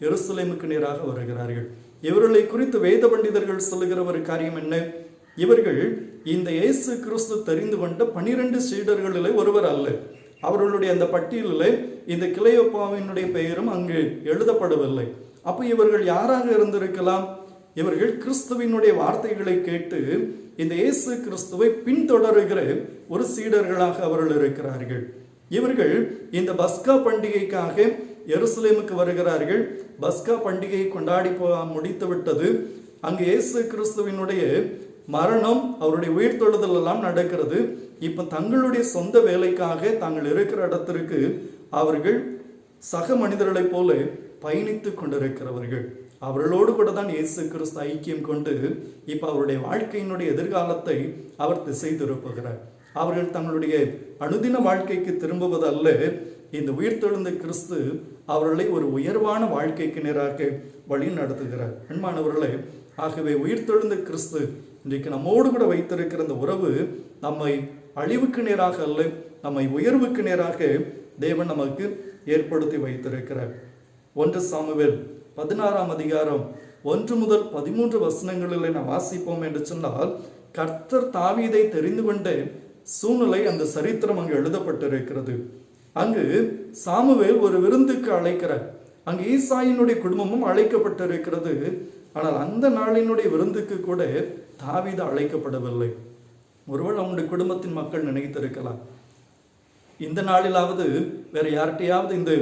எருசலேமுக்கு நேராக வருகிறார்கள். இவர்களை குறித்து வேத பண்டிதர்கள் சொல்லுகிற ஒரு காரியம் என்ன? இவர்கள் இந்த இயேசு கிறிஸ்து தெரிந்து கொண்ட 12 சீடர்களிலே ஒருவர் அல்ல. அவர்களுடைய அந்த பட்டியலில் இந்த கிளையோப்பாவினுடைய பெயரும் அங்கு எழுதப்படவில்லை. அப்போ இவர்கள் யாராக இருந்திருக்கலாம்? இவர்கள் கிறிஸ்துவினுடைய வார்த்தைகளை கேட்டு இந்த இயேசு கிறிஸ்துவை பின்தொடருகிற ஒரு சீடர்களாக அவர்கள் இருக்கிறார்கள். இவர்கள் இந்த பஸ்கா பண்டிகைக்காக எருசலேமுக்கு வருகிறார்கள். பஸ்கா பண்டிகையை கொண்டாடி முடித்து விட்டது. அங்கு இயேசு கிறிஸ்துவினுடைய மரணம், அவருடைய உயிர்த்தெழுதல் எல்லாம் நடக்கிறது. இப்ப தங்களுடைய சொந்த வேலைக்காக தாங்கள் இருக்கிற இடத்திற்கு அவர்கள் சக மனிதர்களைப் போல பயணித்து கொண்டிருக்கிறவர்கள். அவர்களோடு கூட தான் இயேசு கிறிஸ்து ஐக்கியம் கொண்டு இப்ப அவருடைய வாழ்க்கையினுடைய எதிர்காலத்தை அவர் திசை திருப்புகிறார். அவர்கள் தங்களுடைய அனுதின வாழ்க்கைக்கு திரும்புவதல்ல, இந்த உயிர்த்தெழுந்த கிறிஸ்து அவர்களை ஒரு உயர்வான வாழ்க்கைக்கு நேராக வழி நடத்துகிறார். அன்பானவர்களே, ஆகவே உயிர்த்தெழுந்த கிறிஸ்து இன்றைக்கு நம்மோடு கூட வைத்திருக்கிற இந்த உறவு நம்மை அழிவுக்கு நேராக அல்ல, நம்மை உயர்வுக்கு நேராக தேவன் நமக்கு ஏற்படுத்தி வைத்திருக்கிறார். 1 சாமுவேல் 16ஆம் அதிகாரம் 1 முதல் 13 வசனங்களில் நாம் வாசிப்போம் என்று சொன்னால், கர்த்தர் தாவீதை தெரிந்து கொண்ட சூழ்நிலை, அந்த சரித்திரம் அங்கு எழுதப்பட்டிருக்கிறது. அங்கு சாமுவேல் ஒரு விருந்துக்கு அழைக்கிறார். அங்கு ஈசாயினுடைய குடும்பமும் அழைக்கப்பட்டிருக்கிறது. ஆனால் அந்த நாளினுடைய விருந்துக்கு கூட தாவீது அழைக்கப்படவில்லை. ஒருவேளை அவனுடைய குடும்பத்தின் மக்கள் நினைத்திருக்கலாம், இந்த நாளிலாவது வேற யார்கிட்டையாவது இந்த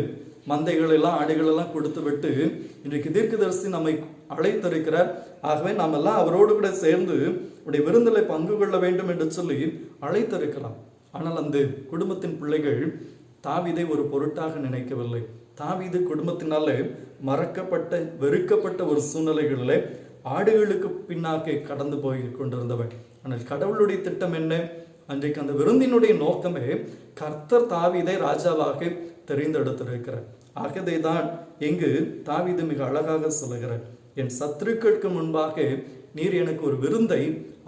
மந்தைகள் எல்லாம் ஆடைகள் எல்லாம் கொடுத்து விட்டு இன்றைக்கு தீர்க்கதரிசி நம்மை அழைத்திருக்கிறார், ஆகவே நாம் எல்லாம் அவரோடு கூட சேர்ந்து உடைய விருந்திலை பங்கு கொள்ள வேண்டும் என்று சொல்லி அழைத்திருக்கலாம். ஆனால் அந்த குடும்பத்தின் பிள்ளைகள் தாவீதை ஒரு பொருட்டாக நினைக்கவில்லை. தாவீது குடும்பத்தினால மறக்கப்பட்ட, வெறுக்கப்பட்ட ஒரு சூழ்நிலைகளில் ஆடுகளுக்கு பின்னாக கடந்து போய் கொண்டிருந்தவன். ஆனால் கடவுளுடைய திட்டம் என்ன? அன்றைக்கு அந்த விருந்தினுடைய நோக்கமே கர்த்தர் தாவீதை ராஜாவாக தெரிந்தெடுத்திருக்கிறார். ஆகவே தான் இங்கு தாவீது மிக அழகாக சொல்லுகிறார், என் சத்துருக்களுக்கு முன்பாக நீர் எனக்கு ஒரு விருந்தை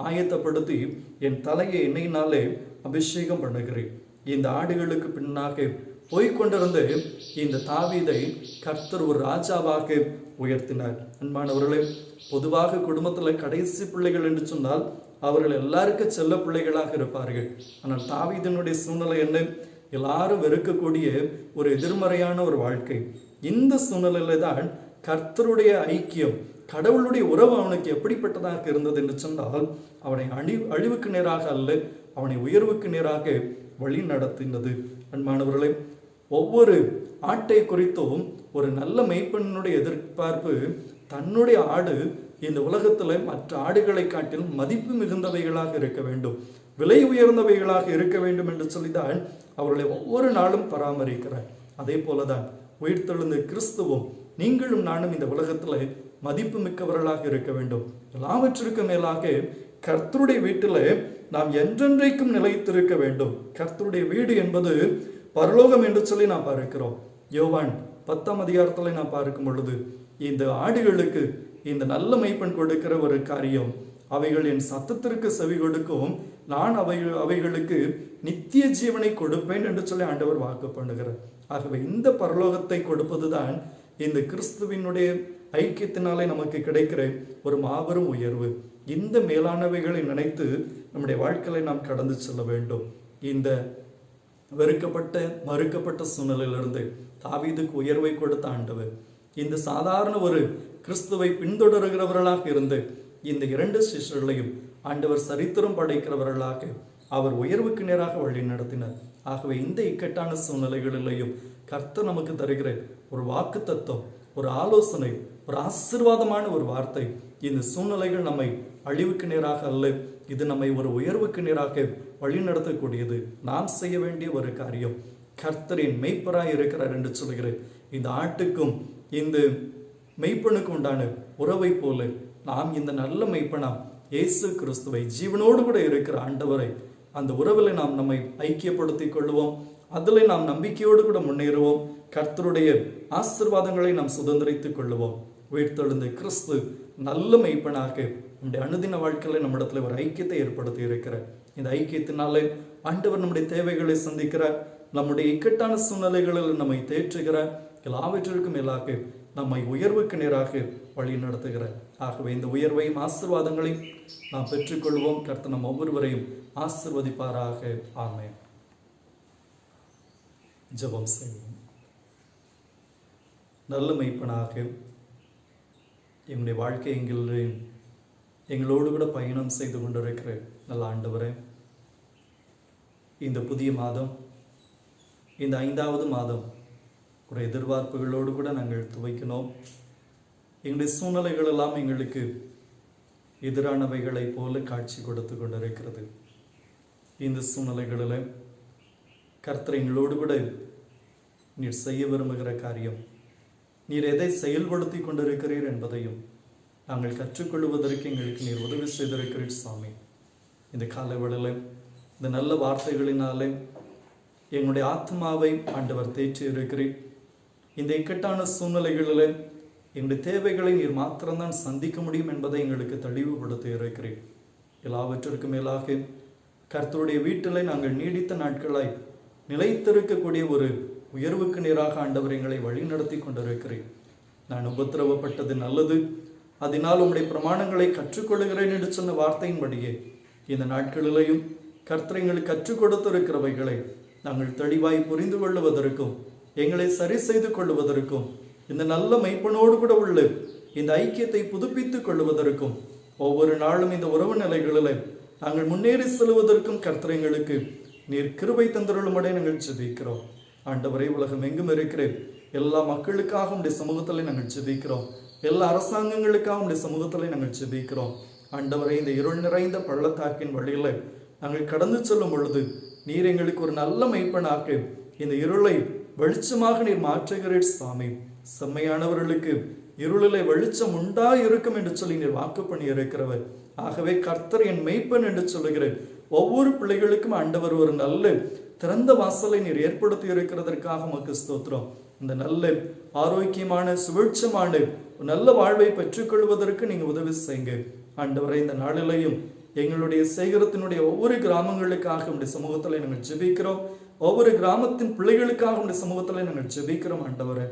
ஆயத்தப்படுத்தி என் தலையை எண்ணெயினாலே அபிஷேகம் பண்ணுகிறேன். இந்த ஆடுகளுக்கு பின்னாக போய்கொண்டிருந்த இந்த தாவீதை கர்த்தர் ஒரு ராஜாவாக உயர்த்தினார். அன்பானவர்களே, பொதுவாக குடும்பத்தில் கடைசி பிள்ளைகள் என்று சொன்னால் அவர்கள் எல்லாருக்கும் செல்ல பிள்ளைகளாக இருப்பார்கள். ஆனால் தாவீதினுடைய சூழ்நிலை என்ன? எல்லாரும் வெறுக்கக்கூடிய ஒரு எதிர்மறையான ஒரு வாழ்க்கை. இந்த சூழ்நிலையில தான் கர்த்தருடைய ஐக்கியம், கடவுளுடைய உறவு அவனுக்கு எப்படிப்பட்டதாக இருந்தது என்று சொன்னால், அவனை அழிவுக்கு நேராக அல்ல, அவனை உயர்வுக்கு நேராக வழி நடத்தினது. அன்பானவர்களே, ஒவ்வொரு ஆட்டை குறித்தும் ஒரு நல்ல மெய்ப்பெண்ணுடைய எதிர்பார்ப்பு, தன்னுடைய ஆடு இந்த உலகத்துல மற்ற ஆடுகளை காட்டிலும் மதிப்பு மிகுந்தவைகளாக இருக்க வேண்டும், விலை உயர்ந்தவைகளாக இருக்க வேண்டும் என்று சொல்லிதான் அவர்களை ஒவ்வொரு நாளும் பராமரிக்கிறார். அதே போலதான் உயிர்த்தெழுந்த கிறிஸ்துவும் நீங்களும் நானும் இந்த உலகத்துல மதிப்பு மிக்கவர்களாக இருக்க வேண்டும். எல்லாவற்றிற்கு மேலாக கர்த்தருடைய வீட்டில் நாம் என்றென்றைக்கும் நிலைத்திருக்க வேண்டும். கர்த்தருடைய வீடு என்பது பரலோகம் என்று சொல்லி நாம் பார்க்கிறோம். யோவான் 10ஆம் அதிகாரத்தில் நாம் பார்க்கும் பொழுது இந்த ஆடுகளுக்கு இந்த நல்ல மெய்ப்பெண் கொடுக்கிற ஒரு காரியம், அவைகள் என் சத்தத்திற்கு செவி கொடுக்கும், நான் அவைகளுக்கு நித்திய ஜீவனை கொடுப்பேன் என்று சொல்லி ஆண்டவர் வாக்கு பண்ணுகிறார். ஆகவே இந்த பரலோகத்தை கொடுப்பதுதான் இந்த கிறிஸ்துவினுடைய ஐக்கியத்தினாலே நமக்கு கிடைக்கிற ஒரு மாபெரும் உயர்வு. இந்த மேலானவைகளை நினைத்து நம்முடைய வாழ்க்கையை நாம் கடந்து செல்ல வேண்டும். இந்த வெறுக்கப்பட்ட, மறுக்கப்பட்ட சூழ்நிலையிலிருந்து தாவீதுக்கு உயர்வை கொடுத்த ஆண்டவர் இந்த சாதாரண ஒரு கிறிஸ்துவை பின்தொடர்கிறவர்களாக இருந்து இந்த 2 சிஷ்யர்களையும் ஆண்டவர் சரித்திரம் படைக்கிறவர்களாக அவர் உயர்வுக்கு நேராக வழி நடத்தினார். ஆகவே இந்த இக்கட்டான சூழ்நிலைகளிலேயும் கர்த்தர் நமக்கு தருகிற ஒரு வாக்கு தத்துவம், ஒரு ஆலோசனை, ஒரு ஆசீர்வாதமான ஒரு வார்த்தை, இந்த சூழ்நிலைகள் நம்மை அழிவுக்கு நேராக அல்ல, இது நம்மை ஒரு உயர்வுக்கு நேராக வழிநடத்தக்கூடியது. நாம் செய்ய வேண்டிய ஒரு காரியம், கர்த்தரின் மெய்ப்பராய் இருக்கிறார் என்று சொல்கிறேன். இந்த ஆட்டுக்கும் இந்த மெய்ப்பனுக்கு உண்டான உறவை போல நாம் இந்த நல்ல மெய்ப்பனாம் இயேசு கிறிஸ்துவை, ஜீவனோடு கூட இருக்கிற ஆண்டவரை, அந்த உறவில் நாம் நம்மை ஐக்கியப்படுத்திக் கொள்வோம். அதில் நாம் நம்பிக்கையோடு கூட முன்னேறுவோம். கர்த்தருடைய ஆசீர்வாதங்களை நாம் சுதந்திரித்துக் கொள்ளுவோம். உயிர்த்தெழுந்த கிறிஸ்து நல்ல மெய்ப்பனாக நம்முடைய அனுதின வாழ்க்கையில் நம்மிடத்துல ஒரு ஐக்கியத்தை ஏற்படுத்தி இருக்கிறார். இந்த ஐக்கியத்தினாலே ஆண்டவர் நம்முடைய தேவைகளை சந்திக்கிறார். நம்முடைய இக்கட்டான சூழ்நிலைகளில் நம்மை தேற்றுகிறார். எல்லாவற்றிற்கும் மேலாக நம்மை உயர்வுக்கு நேராக வழி நடத்துகிறார். ஆகவே இந்த உயர்வையும் ஆசீர்வாதங்களையும் நாம் பெற்றுக்கொள்வோம். கர்த்தர் நம் ஒவ்வொருவரையும் ஆசீர்வதிப்பாராக. ஆமென். ஜெபம் செய்வோம். நல்ல மெய்ப்பனாக எங்களுடைய வாழ்க்கை எங்களோடு கூட பயணம் செய்து கொண்டிருக்கிற நல்ல ஆண்டவரே, இந்த புதிய மாதம், இந்த 5வது மாதம் ஒரு எதிர்பார்ப்புகளோடு கூட நாங்கள் துவைக்கணும். எங்களுடைய சூழ்நிலைகள் எல்லாம் எங்களுக்கு எதிரானவைகளை போல காட்சி கொடுத்து கொண்டிருக்கிறது. இந்த சூழ்நிலைகளில் கர்த்தர் எங்களோடு கூட நீர் செய்ய விரும்புகிற காரியம், நீர் எதை செயல்படுத்தி கொண்டிருக்கிறீர் என்பதையும் நாங்கள் கற்றுக்கொள்வதற்கு எங்களுக்கு நீர் உதவி செய்திருக்கிறீர் சாமி. இந்த காலவேளையில் இந்த நல்ல வார்த்தைகளினாலே எங்களுடைய ஆத்மாவை ஆண்டவர் தேற்றி இருக்கிறீர். இந்த இக்கட்டான சூழ்நிலைகளில் எங்களுடைய தேவைகளை நீர் மாத்திரம்தான் சந்திக்க முடியும் என்பதை எங்களுக்கு தெளிவுபடுத்தி இருக்கிறீர். எல்லாவற்றிற்கும் மேலாக கர்த்தருடைய வீட்டில் நாங்கள் நீடித்த நாட்களாய் நிலைத்திருக்கக்கூடிய ஒரு உயர்வுக்கு நேராக ஆண்டவர் எங்களை வழிநடத்தி கொண்டிருக்கிறேன். நான் உபத்திரவப்பட்டது நல்லது, அதனால் உம்முடைய பிரமாணங்களை கற்றுக்கொள்கிறேன் என்று சொன்ன வார்த்தையின்படியே இந்த நாட்களிலேயும் கர்த்தர் எங்களுக்கு கற்றுக் கொடுத்திருக்கிறவைகளை நாங்கள் தெளிவாய் புரிந்து கொள்வதற்கும் எங்களை சரி செய்து கொள்வதற்கும் இந்த நல்ல மெய்ப்பனோடு கூட உள்ள இந்த ஐக்கியத்தை புதுப்பித்துக் கொள்வதற்கும் ஒவ்வொரு நாளும் இந்த உறவு நிலைகளில் நாங்கள் முன்னேறி செல்வதற்கும் கர்த்தர் எங்களுக்கு நீர் கிருபை தந்தருளும்படி நாங்கள் ஜெபிக்கிறோம். ஆண்டவரே, உலகம் எங்கும் இருக்கிற எல்லா மக்களுக்காக உடைய சமூகத்தில் நாங்கள் ஜெபிக்கிறோம். எல்லா அரசாங்கங்களுக்காக உடைய சமூகத்தில் நாங்கள் ஜெபிக்கிறோம். ஆண்டவரே, இந்த இருள் நிறைந்த பள்ளத்தாக்கின் வழியில் நாங்கள் கடந்து செல்லும் பொழுது நீர் எங்களுக்கு ஒரு நல்ல மெய்ப்பனாக இந்த இருளை வெளிச்சமாக நீர் மாற்றுகிறீர் சாமி. செம்மையானவர்களுக்கு இருளிலே வெளிச்சம் உண்டா இருக்கும் என்று சொல்லி நீர் வாக்கு பண்ணி இருக்கிறவர். ஆகவே கர்த்தர் என் மெய்ப்பன் என்று சொல்லுகிறேன். ஒவ்வொரு பிள்ளைகளுக்கும் ஆண்டவர் ஒரு நல்ல திறந்த வாசலை நீர் ஏற்படுத்தி இருக்கிறதற்காக உமக்கு ஸ்தோத்திரம். இந்த நல்ல ஆரோக்கியமான சுபிட்சமான நல்ல வாழ்வை பெற்றுக்கொள்வதற்கு நீங்க உதவி செய்யுங்க ஆண்டவரை. இந்த நாளிலையும் எங்களுடைய சேகரத்தினுடைய ஒவ்வொரு கிராமங்களுக்காக உடைய சமூகத்தில் நாங்கள் ஜெபிக்கிறோம். ஒவ்வொரு கிராமத்தின் பிள்ளைகளுக்காக உடைய சமூகத்தில் நாங்கள் ஜெபிக்கிறோம். ஆண்டவரை,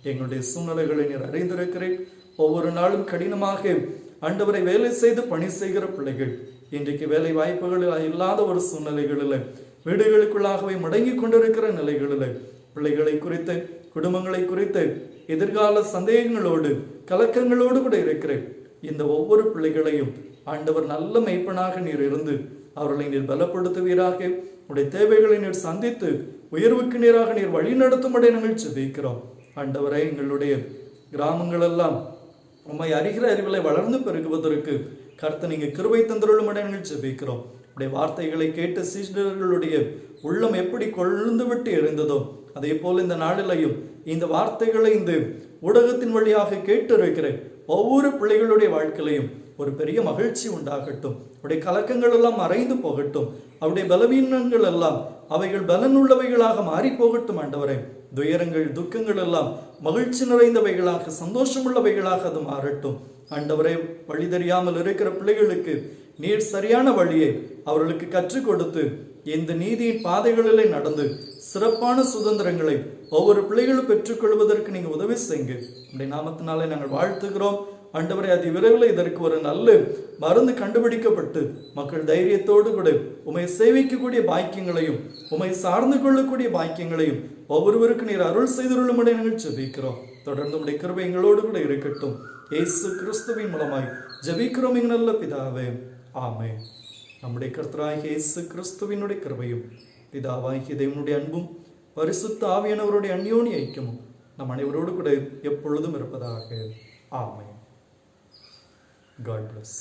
எங்களுடைய சூழ்நிலைகளை நீர் அறிந்திருக்கிறேன். ஒவ்வொரு நாளும் கடினமாக ஆண்டவரை வேலை செய்து பணி செய்கிற பிள்ளைகள், இன்றைக்கு வேலை வாய்ப்புகள் இல்லாத ஒரு சூழ்நிலைகளில் வீடுகளுக்குள்ளாகவே முடங்கி கொண்டிருக்கிற நிலைகளில் பிள்ளைகளை குறித்து, குடும்பங்களை குறித்து எதிர்கால சந்தேகங்களோடு கலக்கங்களோடு கூட இருக்கிற இந்த ஒவ்வொரு பிள்ளைகளையும் ஆண்டவர் நல்ல மெய்ப்பனாக நீர் இருந்து அவர்களை நீர் பலப்படுத்துவீராக. உடைய தேவைகளை நீர் சந்தித்து உயர்வுக்கு நேராக நீர் வழி நடத்தும்படி நாங்கள் ஜெபிக்கிறோம். ஆண்டவரை, எங்களுடைய கிராமங்கள் எல்லாம் உம்மை அறிகிற அறிவிலை வளர்ந்து பெருகுவதற்கு கர்த்தர் நீங்க கிருபை தந்தருளும்படி நாங்கள் ஜெபிக்கிறோம். உடைய வார்த்தைகளை கேட்டு சீடர்களுடைய உள்ளம் எப்படி கொழுந்து விட்டு எரிந்ததோ அதே போல இந்த நாளிலையும் இந்த வார்த்தைகளை இந்த ஊடகத்தின் வழியாக கேட்டு இருக்கிற ஒவ்வொரு பிள்ளைகளுடைய வாழ்க்கையிலையும் ஒரு பெரிய மகிழ்ச்சி உண்டாகட்டும். அவருடைய கலக்கங்கள் எல்லாம் மறைந்து போகட்டும். அவருடைய பலவீனங்கள் எல்லாம் அவைகள் பலனுள்ளவைகளாக மாறி போகட்டும். ஆண்டவரே, துயரங்கள் துக்கங்கள் எல்லாம் மகிழ்ச்சி நிறைந்தவைகளாக சந்தோஷமுள்ளவைகளாக அது மாறட்டும். ஆண்டவரே, வழி தெரியாமல் இருக்கிற பிள்ளைகளுக்கு நீர் சரியான வழியை அவர்களுக்கு கற்றுக் கொடுத்து இந்த நீதியின் பாதைகளிலே நடந்து சிறப்பான சுதந்திரங்களை ஒவ்வொரு பிள்ளைகளும் பெற்றுக்கொள்வதற்கு நீங்க உதவி செய்யுங்க. உடைய நாமத்தினாலே நாங்கள் வாழ்த்துகிறோம். ஆண்டவரே, அதி விரைவில் இதற்கு ஒரு நல்ல மருந்து கண்டுபிடிக்கப்பட்டு மக்கள் தைரியத்தோடு கூட உமை சேவிக்கக்கூடிய பாக்கியங்களையும் உமை சார்ந்து கொள்ளக்கூடிய பாக்கியங்களையும் ஒவ்வொருவருக்கு நீர் அருள் செய்துள்ளபடி நாங்கள் ஜெபிக்கிறோம். தொடர்ந்து உடைய கிருபை எங்களோடு கூட இருக்கட்டும். இயேசு கிறிஸ்துவின் மூலமாய் ஜெபிக்கிறோம் எங்கள் நல்ல பிதாவே, ஆமென். நம்முடைய கர்த்தராகிய இயேசு கிறிஸ்துவினுடைய கிருபையும் பிதாவாகிய தேவனுடைய அன்பும் பரிசுத்த ஆவியானவருடைய அந்யோன்ய ஐக்கியமும் நம் அனைவரோடு கூட எப்பொழுதும் இருப்பதாக. ஆமென். God bless.